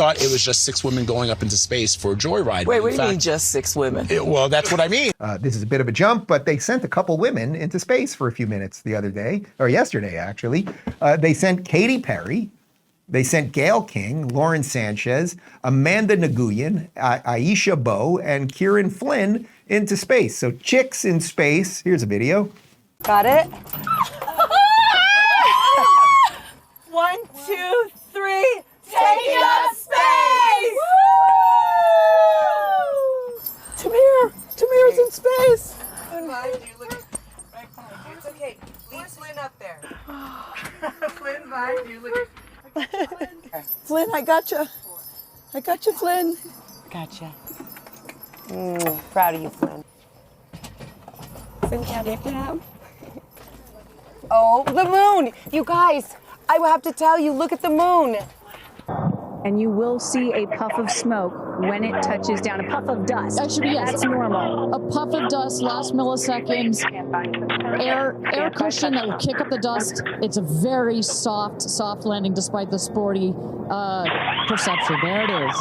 thought it was just 6 women going up into space for a joyride. Wait, what do you mean just 6 women? Well, that's what I mean. This is a bit of a jump, but they sent a couple women into space for a few minutes the other day, or yesterday actually. They sent Katy Perry, they sent Gayle King, Lauren Sanchez, Amanda Nguyen, Aisha Bowe, and Kieran Flynn into space. So chicks in space. Here's a video. Got it? 1, 2, 3, taking up space! Tamir's in space. It's okay. Leave Flynn up there. Flynn, behind you. Look at Flynn, I gotcha. I gotcha, Flynn. Gotcha. Proud of you, Flynn. Flynn, can I have? Oh, the moon! You guys, I will have to tell you, look at the moon. And you will see a puff of smoke when it touches down, a puff of dust. Actually, yes. That's normal. A puff of dust, last milliseconds, air cushion that will kick up the dust. It's a very soft landing despite the sporty perception. There it is.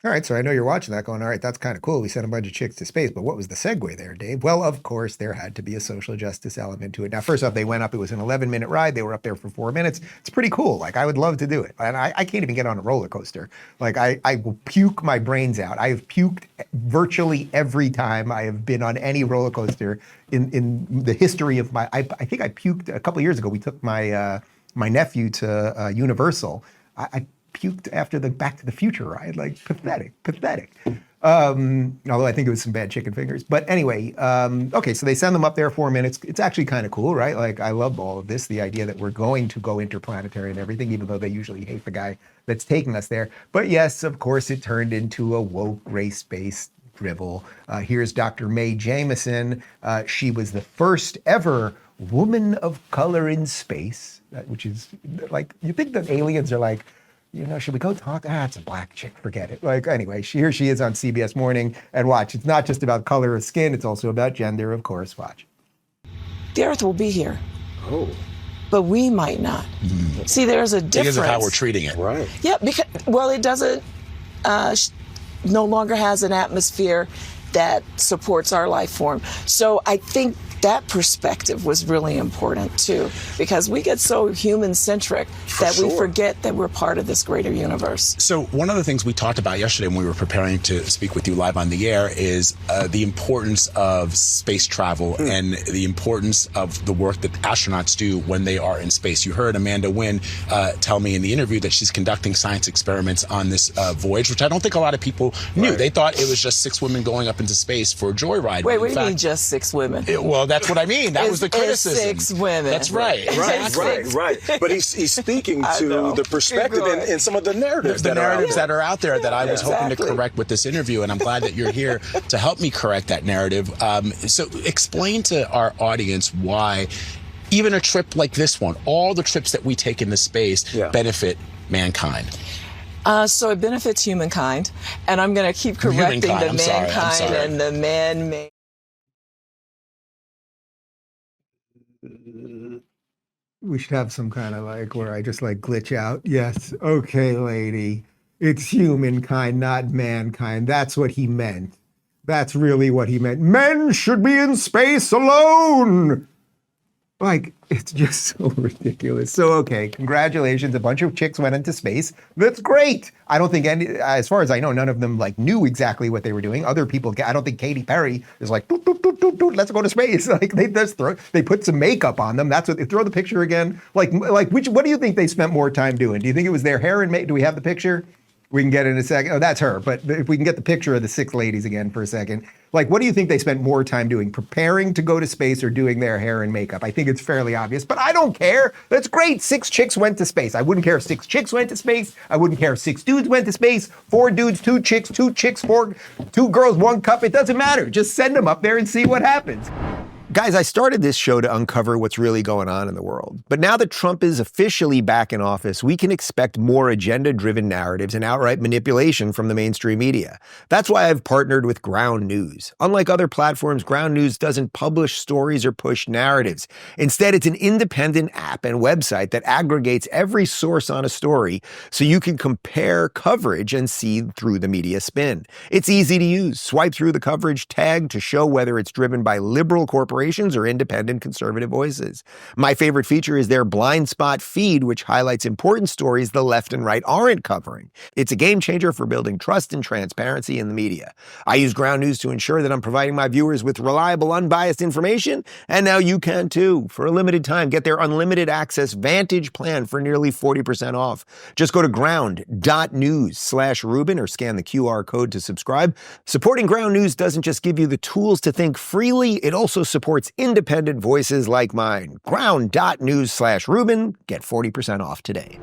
All right, so I know you're watching that going, all right, that's kind of cool. We sent a bunch of chicks to space, but what was the segue there, Dave? Well, of course, there had to be a social justice element to it. Now, first off, they went up. It was an 11-minute ride. They were up there for 4 minutes. It's pretty cool. Like, I would love to do it. And I can't even get on a roller coaster. Like, I will puke my brains out. I have puked virtually every time I have been on any roller coaster in the history of my, I think I puked a couple of years ago. We took my my nephew to Universal. I puked after the Back to the Future ride, like pathetic. Although I think it was some bad chicken fingers. But anyway, okay, so they send them up there 4 minutes. It's actually kind of cool, right? Like, I love all of this, the idea that we're going to go interplanetary and everything, even though they usually hate the guy that's taking us there. But yes, of course, it turned into a woke race-based drivel. Here's Dr. Mae Jemison. She was the first ever woman of color in space, which is like, you think that aliens are like, you know, should we go talk? It's a black chick, forget it. Like, anyway, here she is on CBS Morning, and watch, it's not just about color of skin, it's also about gender, of course, watch. The Earth will be here. Oh. But we might not. Mm-hmm. See, there's a difference. Because of how we're treating it. Right. Yeah, because, well, it doesn't, no longer has an atmosphere that supports our life form. So I think that perspective was really important too, because we get so human-centric that we forget that we're part of this greater universe. So one of the things we talked about yesterday when we were preparing to speak with you live on the air is the importance of space travel and the importance of the work that astronauts do when they are in space. You heard Amanda Nguyen tell me in the interview that she's conducting science experiments on this voyage, which I don't think a lot of people knew. Right. They thought it was just 6 women going up into space for a joyride. Wait, what do you mean just 6 women? Well, that's what I mean. That was the criticism. 6 women. That's right. Right. But he's speaking to the perspective and some of the narratives that are out there that I was hoping to correct with this interview, and I'm glad that you're here to help me correct that narrative. So explain to our audience why even a trip like this one, all the trips that we take into space benefit mankind. So it benefits humankind, and I'm going to keep correcting the mankind and the man-made. We should have some kind of like where I just like glitch out. Yes. Okay, lady. It's humankind, not mankind. That's what he meant. That's really what he meant. Men should be in space alone. Like, it's just so ridiculous. So, okay, congratulations. A bunch of chicks went into space. That's great. I don't think any, as far as I know, none of them like knew exactly what they were doing. Other people, I don't think Katy Perry is like, doot, doot, doot, doot, doot, let's go to space. Like, they just they put some makeup on them. That's what they throw the picture again. Like what do you think they spent more time doing? Do you think it was their hair and makeup? Do we have the picture? We can get it in a second. Oh, that's her. But if we can get the picture of the 6 ladies again for a second. Like, what do you think they spent more time doing? Preparing to go to space or doing their hair and makeup? I think it's fairly obvious, but I don't care. That's great. 6 chicks went to space. I wouldn't care if 6 chicks went to space. I wouldn't care if 6 dudes went to space. 4 dudes, 2 chicks, 2 chicks, 2 girls, 1 cup. It doesn't matter. Just send them up there and see what happens. Guys, I started this show to uncover what's really going on in the world. But now that Trump is officially back in office, we can expect more agenda-driven narratives and outright manipulation from the mainstream media. That's why I've partnered with Ground News. Unlike other platforms, Ground News doesn't publish stories or push narratives. Instead, it's an independent app and website that aggregates every source on a story so you can compare coverage and see through the media spin. It's easy to use. Swipe through the coverage tag to show whether it's driven by liberal corporations or independent conservative voices. My favorite feature is their blind spot feed, which highlights important stories the left and right aren't covering. It's a game changer for building trust and transparency in the media. I use Ground News to ensure that I'm providing my viewers with reliable, unbiased information, and now you can too. For a limited time, get their unlimited access Vantage plan for nearly 40% off. Just go to ground.news/Rubin or scan the QR code to subscribe. Supporting Ground News doesn't just give you the tools to think freely, it also supports independent voices like mine. Ground.news/Rubin. Get 40% off today.